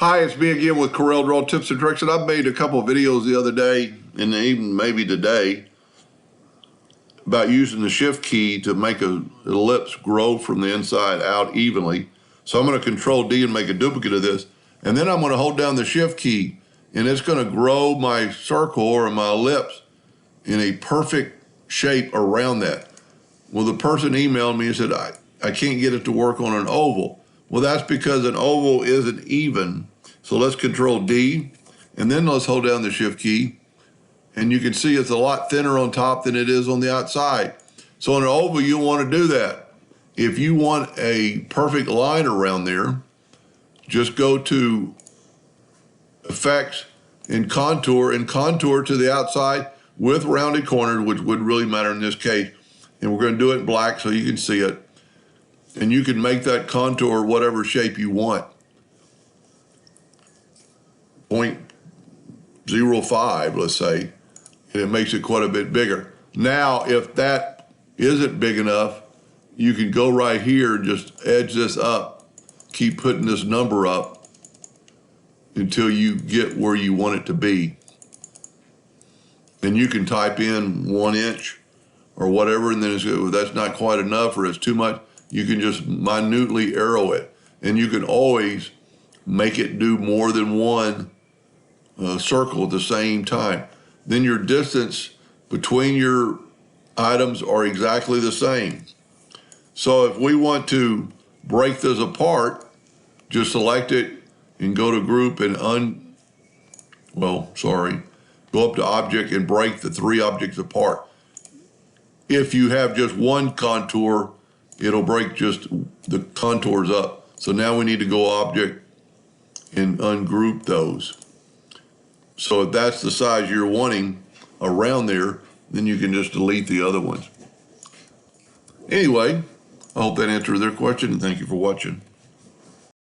Hi, it's me again with Corel Draw Tips and Tricks, and I made a couple of videos the other day, and even maybe today, about using the Shift key to make an ellipse grow from the inside out evenly. So I'm going to Control D and make a duplicate of this, and then I'm going to hold down the Shift key, and it's going to grow my circle or my ellipse in a perfect shape around that. Well, the person emailed me and said, I can't get it to work on an oval. Well, that's because an oval isn't even. So let's Control D, and then let's hold down the Shift key, and you can see it's a lot thinner on top than it is on the outside. So on an oval, you want to do that. If you want a perfect line around there, just go to Effects and contour to the outside with rounded corners, which would really matter in this case. And we're going to do it in black so you can see it. And you can make that contour whatever shape you want. 0.05, let's say, and it makes it quite a bit bigger. Now, if that isn't big enough, you can go right here and just edge this up, keep putting this number up until you get where you want it to be. And you can type in 1 inch or whatever, and then it's, that's not quite enough or it's too much. You can just minutely arrow it, and you can always make it do more than one circle at the same time. Then your distance between your items are exactly the same. So if we want to break this apart, just select it and go to Group and go up to Object and break the 3 objects apart. If you have just one contour, it'll break just the contours up. So now we need to go Object and ungroup those. So if that's the size you're wanting around there, then you can just delete the other ones. Anyway, I hope that answered their question, and thank you for watching.